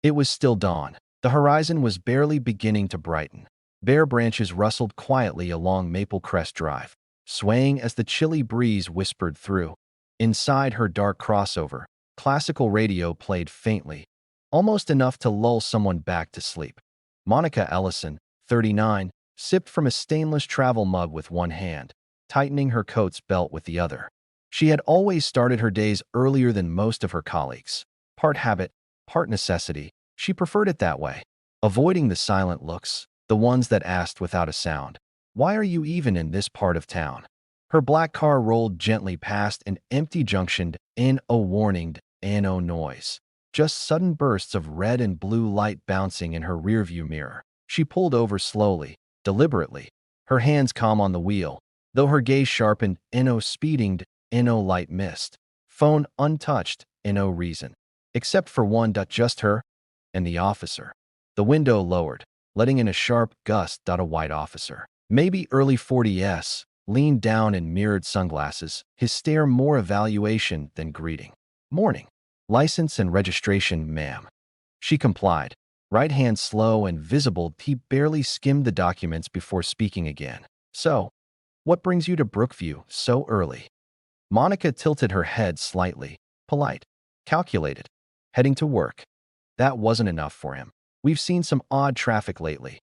It was still dawn. The horizon was barely beginning to brighten. Bare branches rustled quietly along Maple Crest Drive, swaying as the chilly breeze whispered through. Inside her dark crossover, classical radio played faintly, almost enough to lull someone back to sleep. Monica Ellison, 39, sipped from a stainless travel mug with one hand, tightening her coat's belt with the other. She had always started her days earlier than most of her colleagues. Part habit, part necessity, she preferred it that way, avoiding the silent looks, the ones that asked without a sound, "Why are you even in this part of town?" Her black car rolled gently past an empty junction, and a warninged, no noise. Just sudden bursts of red and blue light bouncing in her rearview mirror. She pulled over slowly, deliberately, her hands calm on the wheel, though her gaze sharpened, speeding, light missed. Phone untouched, no reason. Except for one, just her and the officer. The window lowered, letting in a sharp gust. A white officer, maybe early 40s, leaned down in mirrored sunglasses, his stare more evaluation than greeting. "Morning. License and registration, ma'am." She complied, right hand slow and visible. He barely skimmed the documents before speaking again. "So, what brings you to Brookview so early?" Monica tilted her head slightly, polite, calculated. "Heading to work." That wasn't enough for him. "We've seen some odd traffic lately.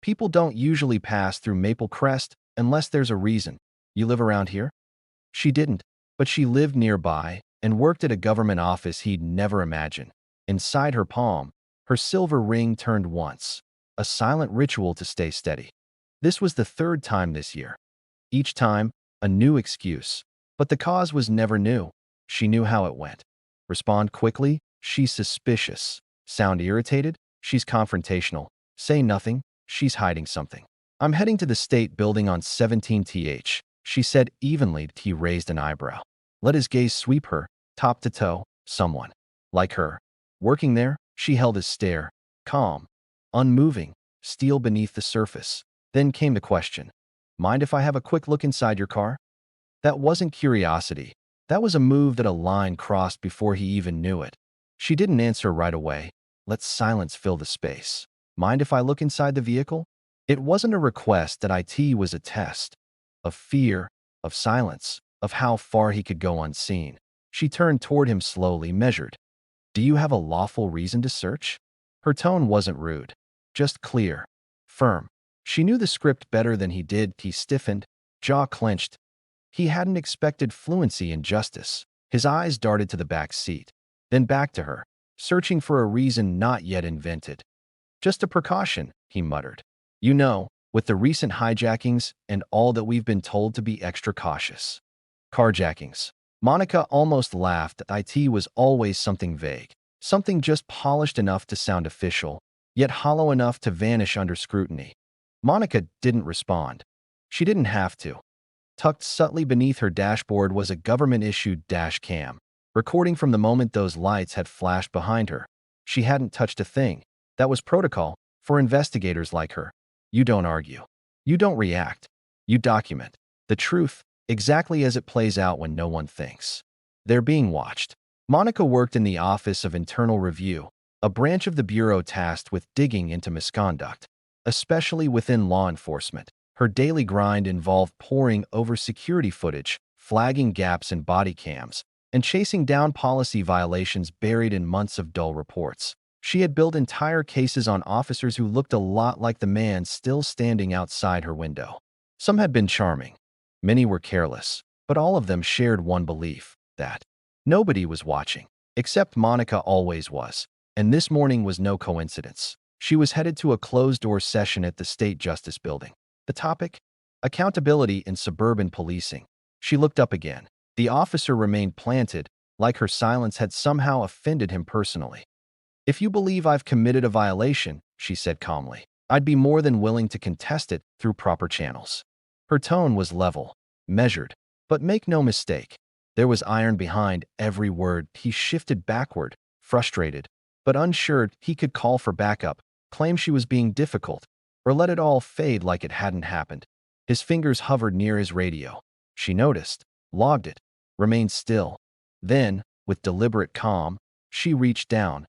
People don't usually pass through Maple Crest unless there's a reason. You live around here?" She didn't, but she lived nearby and worked at a government office he'd never imagined. Inside her palm, her silver ring turned once, a silent ritual to stay steady. This was the third time this year. Each time, a new excuse. But the cause was never new. She knew how it went. Respond quickly, she's suspicious. Sound irritated, she's confrontational. Say nothing, she's hiding something. "I'm heading to the state building on 17th," she said evenly. He raised an eyebrow. Let his gaze sweep her, top to toe. Someone like her. Working there, she held his stare, calm, unmoving, steel beneath the surface. Then came the question. "Mind if I have a quick look inside your car?" That wasn't curiosity. That was a move that a line crossed before he even knew it. She didn't answer right away. Let silence fill the space. "Mind if I look inside the vehicle?" It wasn't a request. That it was a test. Of fear, of silence, of how far he could go unseen. She turned toward him slowly, measured. "Do you have a lawful reason to search?" Her tone wasn't rude, just clear, firm. She knew the script better than he did. He stiffened, jaw clenched. He hadn't expected fluency in justice. His eyes darted to the back seat, then back to her, searching for a reason not yet invented. "Just a precaution," he muttered. "You know, with the recent hijackings and all that we've been told to be extra cautious." Carjackings. Monica almost laughed. It was always something vague, something just polished enough to sound official, yet hollow enough to vanish under scrutiny. Monica didn't respond. She didn't have to. Tucked subtly beneath her dashboard was a government-issued dashcam, recording from the moment those lights had flashed behind her. She hadn't touched a thing. That was protocol for investigators like her. You don't argue. You don't react. You document the truth exactly as it plays out when no one thinks. They're being watched. Monica worked in the Office of Internal Review, a branch of the bureau tasked with digging into misconduct, especially within law enforcement. Her daily grind involved poring over security footage, flagging gaps in body cams, and chasing down policy violations buried in months of dull reports. She had built entire cases on officers who looked a lot like the man still standing outside her window. Some had been charming. Many were careless, but all of them shared one belief, that nobody was watching, except Monica always was, and this morning was no coincidence. She was headed to a closed-door session at the State Justice Building. The topic? Accountability in suburban policing. She looked up again. The officer remained planted, like her silence had somehow offended him personally. "If you believe I've committed a violation," she said calmly, "I'd be more than willing to contest it through proper channels." Her tone was level, measured, but make no mistake, there was iron behind every word. He shifted backward, frustrated, but unsure. He could call for backup, claim she was being difficult, or let it all fade like it hadn't happened. His fingers hovered near his radio. She noticed, logged it, remained still. Then, with deliberate calm, she reached down.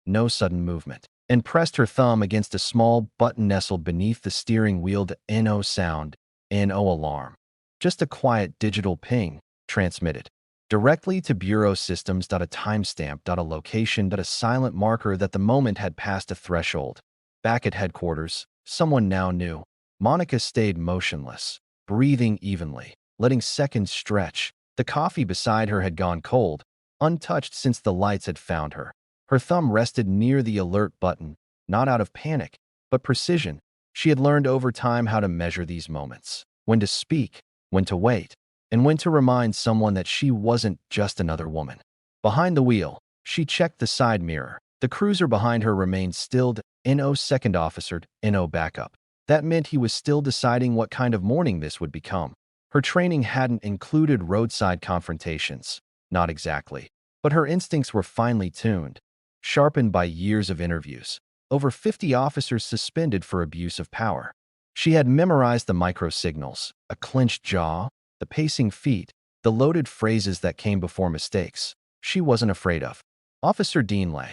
no sudden movement, and pressed her thumb against a small button nestled beneath the steering wheel. To NO sound, NO alarm. Just a quiet digital ping, transmitted directly to bureau systems. A timestamp. A location. A silent marker that the moment had passed a threshold. Back at headquarters, someone now knew. Monica stayed motionless, breathing evenly, letting seconds stretch. The coffee beside her had gone cold, untouched since the lights had found her. Her thumb rested near the alert button, not out of panic, but precision. She had learned over time how to measure these moments, when to speak, when to wait, and when to remind someone that she wasn't just another woman. Behind the wheel, she checked the side mirror. The cruiser behind her remained stilled. NO second officer, NO backup. That meant he was still deciding what kind of morning this would become. Her training hadn't included roadside confrontations. Not exactly. But her instincts were finely tuned, sharpened by years of interviews. Over 50 officers suspended for abuse of power. She had memorized the micro-signals, a clenched jaw, the pacing feet, the loaded phrases that came before mistakes. She wasn't afraid of Officer Deanlay.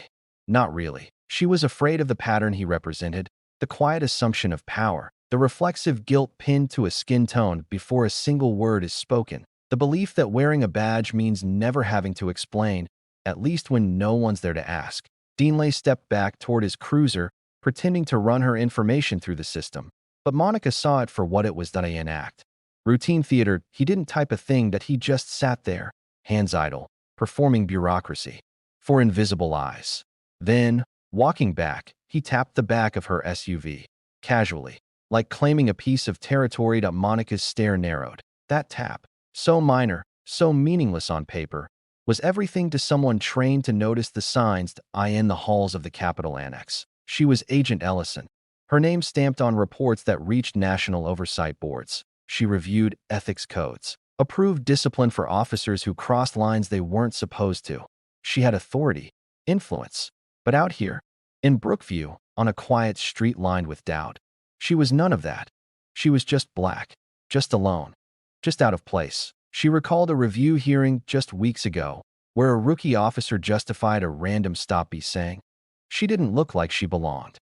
Not really. She was afraid of the pattern he represented, the quiet assumption of power, the reflexive guilt pinned to a skin tone before a single word is spoken, the belief that wearing a badge means never having to explain, at least when no one's there to ask. Deanlay stepped back toward his cruiser, pretending to run her information through the system. But Monica saw it for what it was. An act. Routine theater. He didn't type a thing. That he just sat there, hands idle, performing bureaucracy for invisible eyes. Then, walking back, he tapped the back of her SUV, casually, like claiming a piece of territory. Monica's stare narrowed. That tap, so minor, so meaningless on paper, was everything to someone trained to notice the signs in the halls of the Capitol Annex. She was Agent Ellison, her name stamped on reports that reached national oversight boards. She reviewed ethics codes, approved discipline for officers who crossed lines they weren't supposed to. She had authority, influence. But out here, in Brookview, on a quiet street lined with doubt, she was none of that. She was just black, just alone, just out of place. She recalled a review hearing just weeks ago, where a rookie officer justified a random stop by saying, she didn't look like she belonged.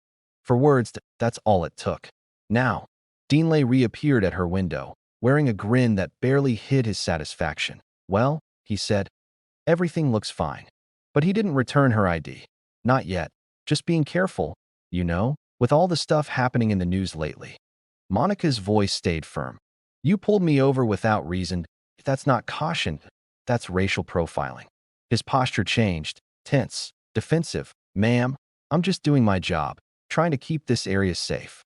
For words, that's all it took. Now, Deanlay reappeared at her window, wearing a grin that barely hid his satisfaction. Well, he said, everything looks fine. But he didn't return her ID. Not yet. Just being careful, with all the stuff happening in the news lately. Monica's voice stayed firm. You pulled me over without reason. That's not caution. That's racial profiling. His posture changed, tense, defensive. Ma'am, I'm just doing my job, trying to keep this area safe.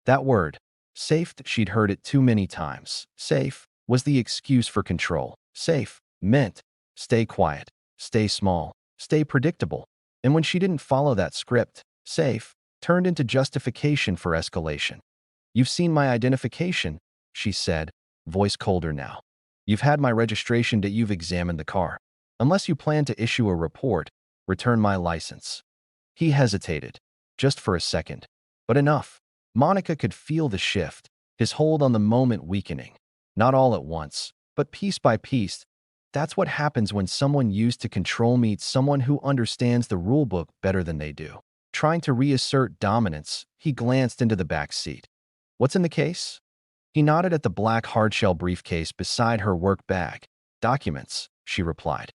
That word, safe, she'd heard it too many times. Safe was the excuse for control. Safe meant stay quiet, stay small, stay predictable. And when she didn't follow that script, safe turned into justification for escalation. You've seen my identification, she said, voice colder now. You've had my registration. That you've examined the car. Unless you plan to issue a report, return my license. He hesitated, just for a second. But enough. Monica could feel the shift, his hold on the moment weakening. Not all at once, but piece by piece. That's what happens when someone used to control meets someone who understands the rulebook better than they do. Trying to reassert dominance, he glanced into the back seat. What's in the case? He nodded at the black hardshell briefcase beside her work bag. Documents, she replied.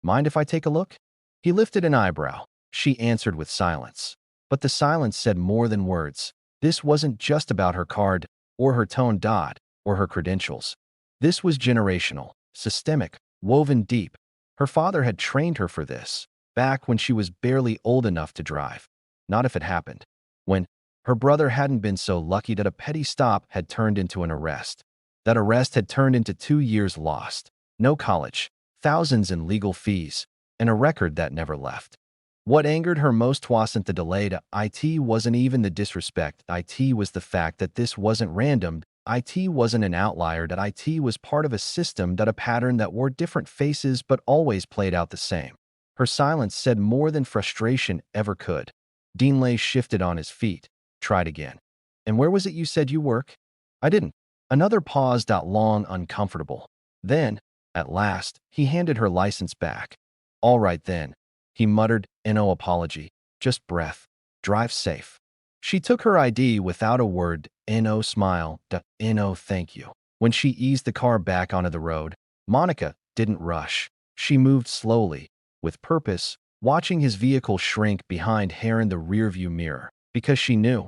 Mind if I take a look? He lifted an eyebrow. She answered with silence. But the silence said more than words. This wasn't just about her card, or her tone dot, or her credentials. This was generational, systemic, woven deep. Her father had trained her for this, back when she was barely old enough to drive. Not if it happened. When her brother hadn't been so lucky that a petty stop had turned into an arrest. That arrest had turned into 2 years lost. No college, thousands in legal fees, and a record that never left. What angered her most wasn't the delay to IT, wasn't even the disrespect. IT was the fact that this wasn't random. IT wasn't an outlier. That IT was part of a system, that a pattern that wore different faces but always played out the same. Her silence said more than frustration ever could. Deanlay shifted on his feet. Tried again. And where was it you said you work? I didn't. Another pause. Long, uncomfortable. Then, at last, he handed her license back. All right then, he muttered, no apology. just breath. Drive safe. She took her ID without a word. No smile. No thank you. When she eased the car back onto the road, Monica didn't rush. She moved slowly, with purpose, watching his vehicle shrink behind her in the rearview mirror, because she knew.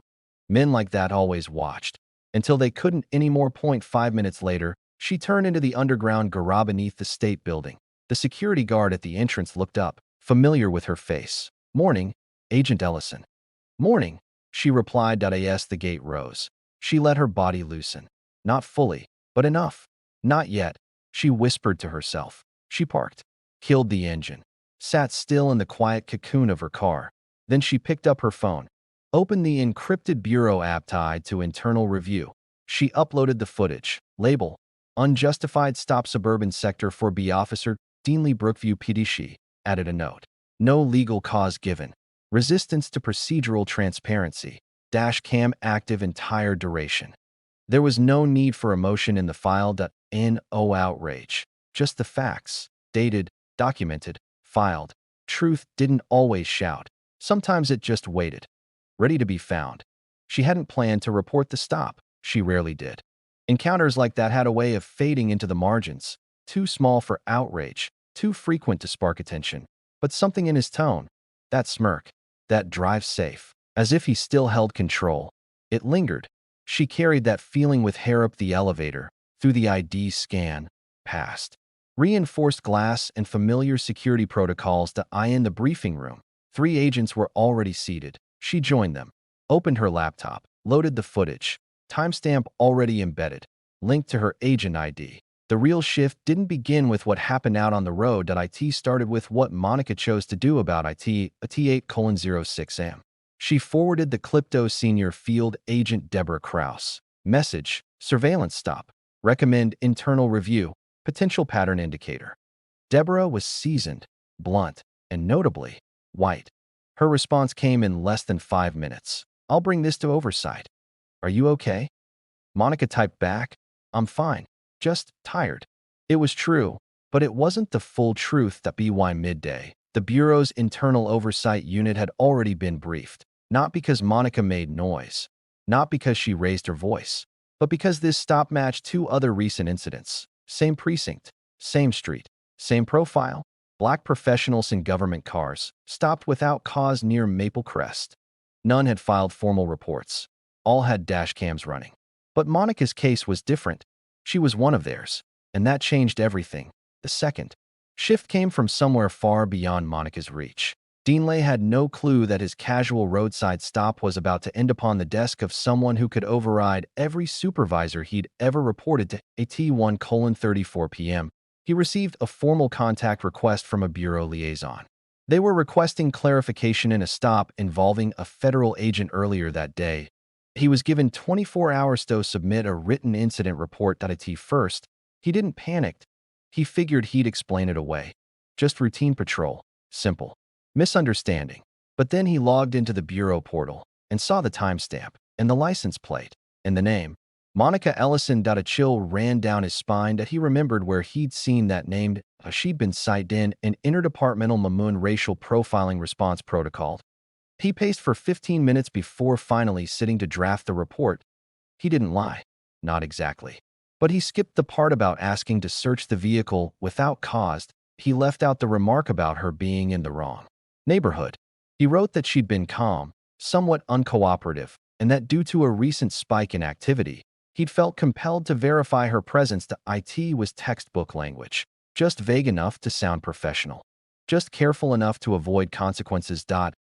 Men like that always watched. Until they couldn't anymore. 5 minutes later, she turned into the underground garage beneath the state building. The security guard at the entrance looked up, familiar with her face. "Morning, Agent Ellison." "Morning," she replied. As the gate rose, she let her body loosen. Not fully, but enough. Not yet, she whispered to herself. She parked, killed the engine, sat still in the quiet cocoon of her car. Then she picked up her phone, opened the encrypted bureau app tied to internal review. She uploaded the footage. Label: Unjustified Stop Suburban Sector 4B Officer Deanley Brookview PD. She added a note. No legal cause given. Resistance to procedural transparency. Dashcam active entire duration. There was no need for emotion in the file. No outrage. Just the facts. Dated, documented, filed. Truth didn't always shout. Sometimes it just waited, ready to be found. She hadn't planned to report the stop. She rarely did. Encounters like that had a way of fading into the margins. Too small for outrage, too frequent to spark attention. But something in his tone, that smirk, that drive safe, as if he still held control, it lingered. She carried that feeling with her up the elevator, through the ID scan, past reinforced glass and familiar security protocols to in the briefing room. 3 agents were already seated. She joined them, opened her laptop, loaded the footage, timestamp already embedded, linked to her agent ID. The real shift didn't begin with what happened out on the road. It started with what Monica chose to do about it. A T8:06 am. She forwarded the clip to Senior Field Agent Deborah Krause. Message: Surveillance stop. Recommend internal review. Potential pattern indicator. Deborah was seasoned, blunt, and notably white. Her response came in less than 5 minutes. I'll bring this to oversight. Are you okay? Monica typed back, I'm fine, just tired. It was true, but it wasn't the full truth. By midday, the Bureau's internal oversight unit had already been briefed. Not because Monica made noise, not because she raised her voice, but because this stop matched 2 other recent incidents. Same precinct, same street, same profile. Black professionals in government cars, stopped without cause near Maple Crest. None had filed formal reports. All had dash cams running. But Monica's case was different. She was one of theirs, and that changed everything. The second shift came from somewhere far beyond Monica's reach. Deanley had no clue that his casual roadside stop was about to end upon the desk of someone who could override every supervisor he'd ever reported to. At 1:34 p.m., he received a formal contact request from a bureau liaison. They were requesting clarification in a stop involving a federal agent earlier that day. He was given 24 hours to submit a written incident report. At first, he didn't panic. He figured he'd explain it away. Just routine patrol. Simple. Misunderstanding. But then he logged into the bureau portal and saw the timestamp and the license plate and the name. Monica Ellison. A chill ran down his spine. That he remembered where he'd seen that name. She'd been cited in an interdepartmental Mamoon racial profiling response protocol. He paced for 15 minutes before finally sitting to draft the report. He didn't lie. Not exactly. But he skipped the part about asking to search the vehicle without cause. He left out the remark about her being in the wrong neighborhood. He wrote that she'd been calm, somewhat uncooperative, and that due to a recent spike in activity, he'd felt compelled to verify her presence. It was textbook language, just vague enough to sound professional, just careful enough to avoid consequences.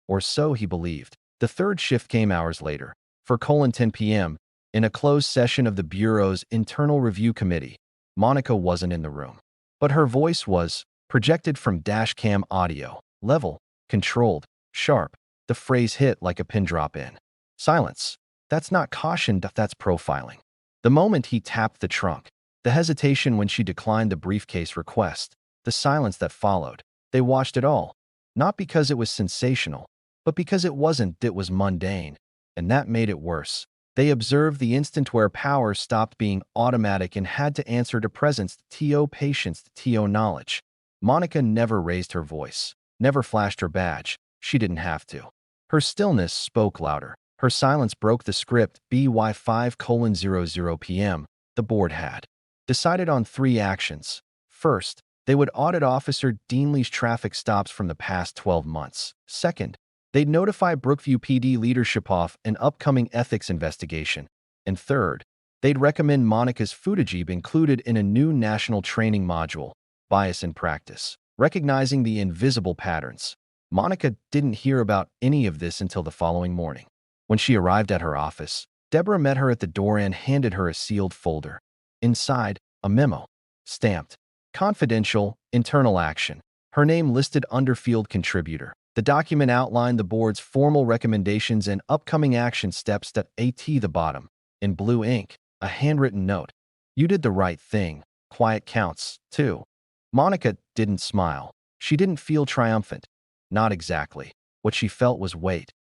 Or so he believed. The third shift came hours later, for 10 p.m., in a closed session of the Bureau's Internal Review Committee. Monica wasn't in the room, but her voice was projected from dashcam audio, level, controlled, sharp. The phrase hit like a pin drop in. Silence. That's not caution, that's profiling. The moment he tapped the trunk, the hesitation when she declined the briefcase request, the silence that followed, they watched it all. Not because it was sensational, but because it wasn't. It was mundane, and that made it worse. They observed the instant where power stopped being automatic and had to answer to presence, to patience, to knowledge. Monica never raised her voice, never flashed her badge. She didn't have to. Her stillness spoke louder. Her silence broke the script. BY5:00 p.m. The board had decided on 3 actions. First, they would audit Officer Deanley's traffic stops from the past 12 months. Second, they'd notify Brookview PD leadership of an upcoming ethics investigation. And third, they'd recommend Monica's footage be included in a new national training module, Bias in Practice, recognizing the invisible patterns. Monica didn't hear about any of this until the following morning. When she arrived at her office, Deborah met her at the door and handed her a sealed folder. Inside, a memo, stamped, confidential, internal action. Her name listed under field contributor. The document outlined the board's formal recommendations and upcoming action steps. At the bottom, in blue ink, a handwritten note. You did the right thing. Quiet counts, too. Monica didn't smile. She didn't feel triumphant. Not exactly. What she felt was weight.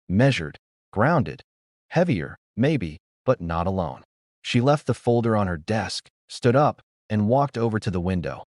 Measured, grounded, heavier, maybe, but not alone. She left the folder on her desk, stood up, and walked over to the window.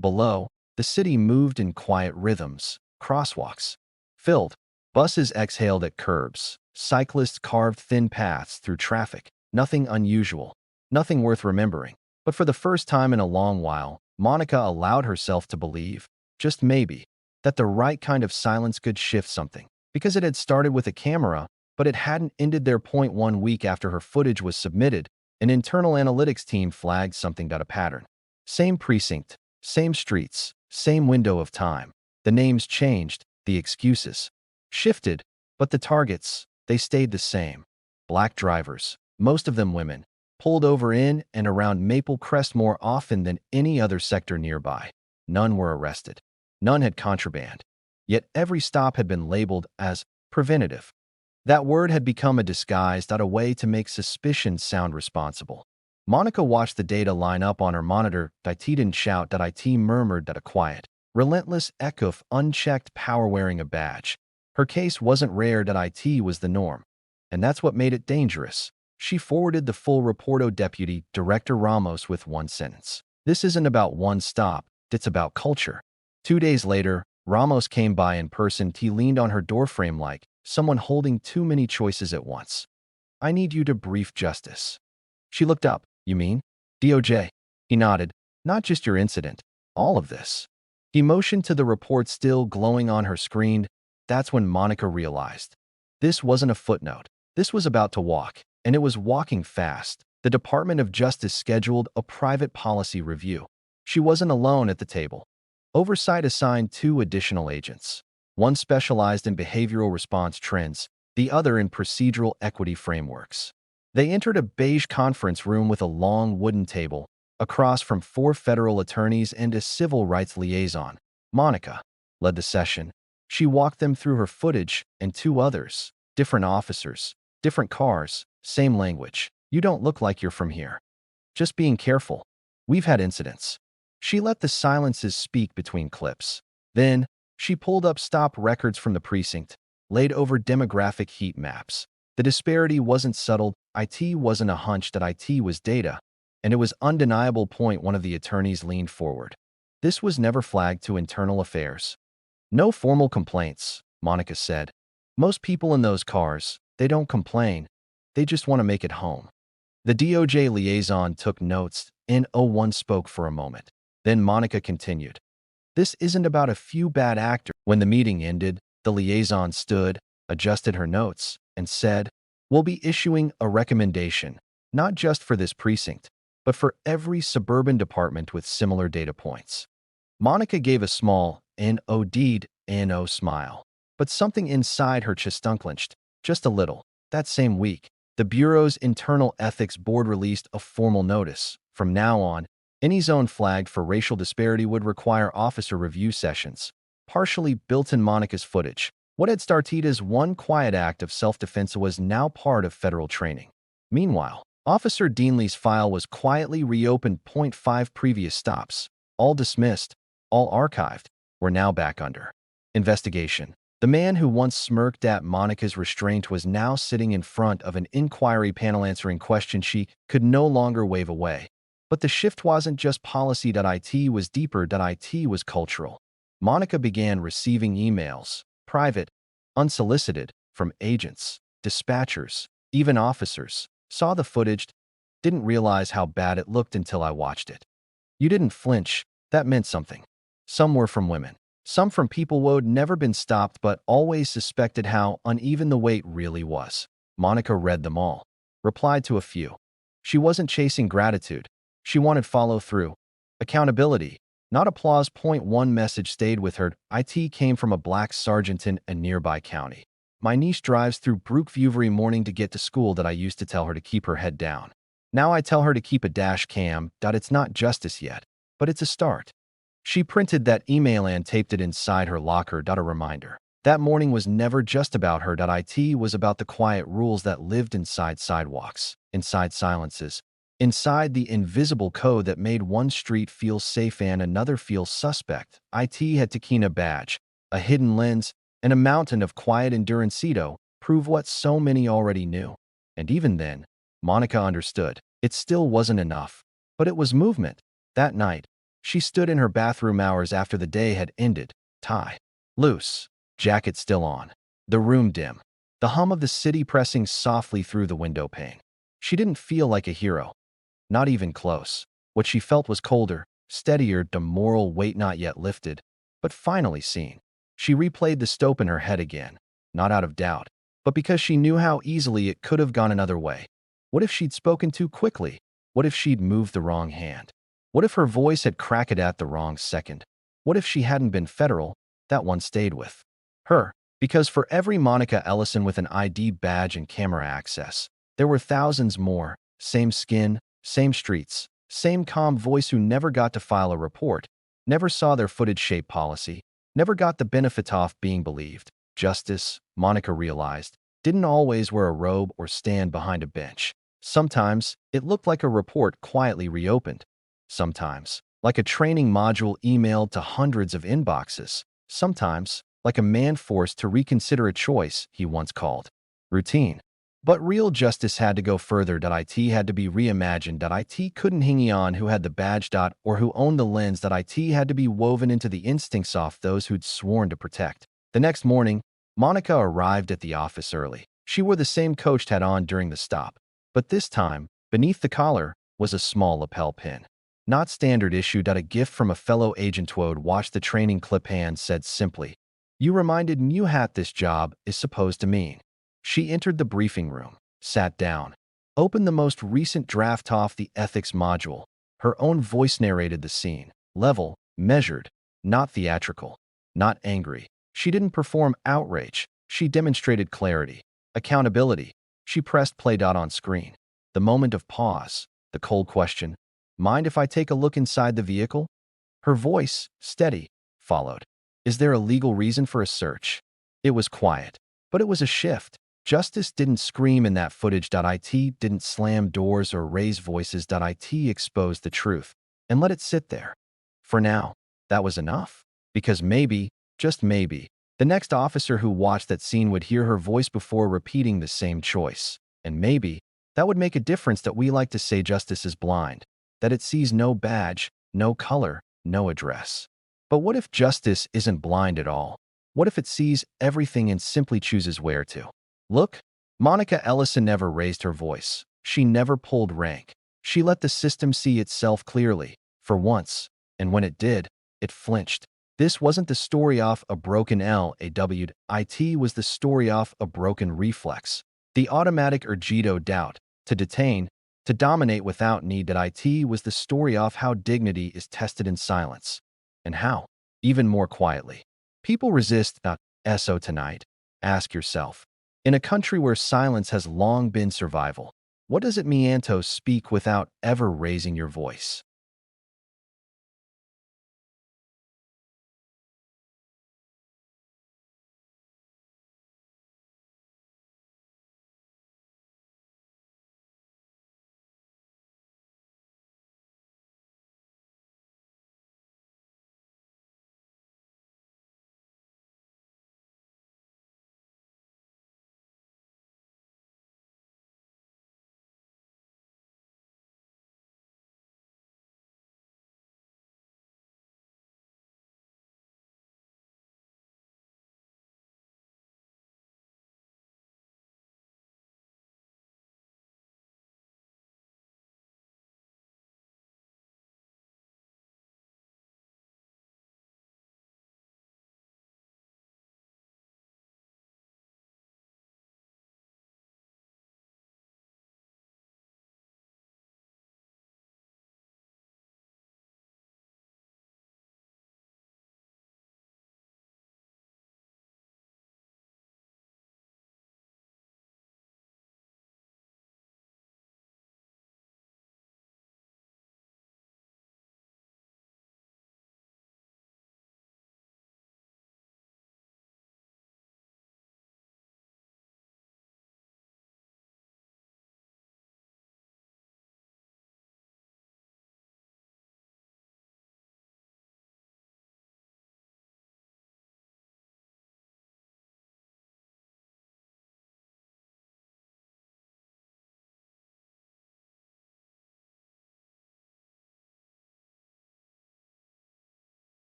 Below, the city moved in quiet rhythms. Crosswalks filled. Buses exhaled at curbs. Cyclists carved thin paths through traffic. Nothing unusual. Nothing worth remembering. But for the first time in a long while, Monica allowed herself to believe, just maybe, that the right kind of silence could shift something. Because it had started with a camera, but it hadn't ended there. 1 week after her footage was submitted, an internal analytics team flagged something. A pattern. Same precinct, same streets, same window of time. The names changed, the excuses shifted, but the targets, they stayed the same. Black drivers, most of them women, pulled over in and around Maple Crest more often than any other sector nearby. None were arrested. None had contraband. Yet every stop had been labeled as preventative. That word had become a disguise, a way to make suspicion sound responsible. Monica watched the data line up on her monitor. IT didn't shout. IT murmured. A quiet, relentless echo of unchecked power wearing a badge. Her case wasn't rare. IT was the norm. And that's what made it dangerous. She forwarded the full report to Deputy Director Ramos with one sentence. This isn't about one stop, it's about culture. 2 days later, Ramos came by in person. He leaned on her doorframe like someone holding too many choices at once. I need you to brief justice. She looked up. You mean? DOJ. He nodded. Not just your incident. All of this. He motioned to the report still glowing on her screen. That's when Monica realized. This wasn't a footnote. This was about to walk, and it was walking fast. The Department of Justice scheduled a private policy review. She wasn't alone at the table. Oversight assigned 2 additional agents. One specialized in behavioral response trends, the other in procedural equity frameworks. They entered a beige conference room with a long wooden table, across from 4 federal attorneys and a civil rights liaison. Monica led the session. She walked them through her footage and 2 others, different officers, different cars, same language. You don't look like you're from here. Just being careful. We've had incidents. She let the silences speak between clips. Then, she pulled up stop records from the precinct, laid over demographic heat maps. The disparity wasn't subtle. IT wasn't a hunch. IT was data. And it was undeniable. One of the attorneys leaned forward. This was never flagged to internal affairs. No formal complaints, Monica said. Most people in those cars, they don't complain. They just want to make it home. The DOJ liaison took notes. N01 spoke for a moment. Then Monica continued. This isn't about a few bad actors. When the meeting ended, the liaison stood, adjusted her notes, and said, We'll be issuing a recommendation, not just for this precinct, but for every suburban department with similar data points. Monica gave a small, NO smile, but something inside her chest unclenched, just a little. That same week, the Bureau's Internal Ethics Board released a formal notice. From now on, any zone flagged for racial disparity would require officer review sessions, partially built in Monica's footage. What had started as one quiet act of self-defense was now part of federal training. Meanwhile, Officer Deanley's file was quietly reopened. 5 previous stops, all dismissed, all archived, were now back under investigation. The man who once smirked at Monica's restraint was now sitting in front of an inquiry panel answering questions she could no longer wave away. But the shift wasn't just policy. IT was deeper. IT was cultural. Monica began receiving emails, private, unsolicited, from agents, dispatchers, even officers, saw the footage, didn't realize how bad it looked until I watched it. You didn't flinch. That meant something. Some were from women. Some from people who'd never been stopped but always suspected how uneven the weight really was. Monica read them all. Replied to a few. She wasn't chasing gratitude. She wanted follow-through. Accountability, not applause. Point one message stayed with her. It came from a black sergeant in a nearby county. My niece drives through Brookview every morning to get to school. That I used to tell her to keep her head down. Now I tell her to keep a dash cam. It's not justice yet, but it's a start. She printed that email and taped it inside her locker. A reminder. That morning was never just about her. It was about the quiet rules that lived inside sidewalks, inside silences, inside the invisible code that made one street feel safe and another feel suspect. It had taken badge, a hidden lens, and a mountain of quiet endurance to prove what so many already knew. And even then, Monica understood. It still wasn't enough. But it was movement. That night, she stood in her bathroom hours after the day had ended, tie loose, jacket still on, the room dim, the hum of the city pressing softly through the window pane. She didn't feel like a hero. Not even close. What she felt was colder, steadier, the moral weight not yet lifted, but finally seen. She replayed the stop in her head again, not out of doubt, but because she knew how easily it could have gone another way. What if she'd spoken too quickly? What if she'd moved the wrong hand? What if her voice had cracked at the wrong second? What if she hadn't been federal? That one stayed with her. Because for every Monica Ellison with an ID badge and camera access, there were thousands more, same skin, same streets, same calm voice who never got to file a report, never saw their footage shape policy, never got the benefit of being believed. Justice, Monica realized, didn't always wear a robe or stand behind a bench. Sometimes, it looked like a report quietly reopened. Sometimes, like a training module emailed to hundreds of inboxes. Sometimes, like a man forced to reconsider a choice he once called routine. But real justice had to go further. It had to be reimagined. It couldn't hang on who had the badge. Or who owned the lens. It had to be woven into the instincts of those who'd sworn to protect. The next morning, Monica arrived at the office early. She wore the same coach had on during the stop. But this time, beneath the collar, was a small lapel pin. Not standard issue. A gift from a fellow agent who'd watched the training clip and said simply, "You reminded me what this job is supposed to mean." She entered the briefing room, sat down, opened the most recent draft off the ethics module. Her own voice narrated the scene. Level, measured, not theatrical, not angry. She didn't perform outrage. She demonstrated clarity, accountability. She pressed play. On screen. The moment of pause, the cold question, "Mind if I take a look inside the vehicle?" Her voice, steady, followed. "Is there a legal reason for a search?" It was quiet, but it was a shift. Justice didn't scream in that footage. It didn't slam doors or raise voices. It exposed the truth and let it sit there. For now, that was enough. Because maybe, just maybe, the next officer who watched that scene would hear her voice before repeating the same choice. And maybe, that would make a difference. That we like to say justice is blind, that it sees no badge, no color, no address. But what if justice isn't blind at all? What if it sees everything and simply chooses where to look? Monica Ellison never raised her voice. She never pulled rank. She let the system see itself clearly, for once, and when it did, it flinched. This wasn't the story of a broken LAW. It was the story of a broken reflex. The automatic urgito doubt, to detain, to dominate without need. It was the story of how dignity is tested in silence. And how, even more quietly, people resist. So tonight, ask yourself, in a country where silence has long been survival, what does it mean to speak without ever raising your voice?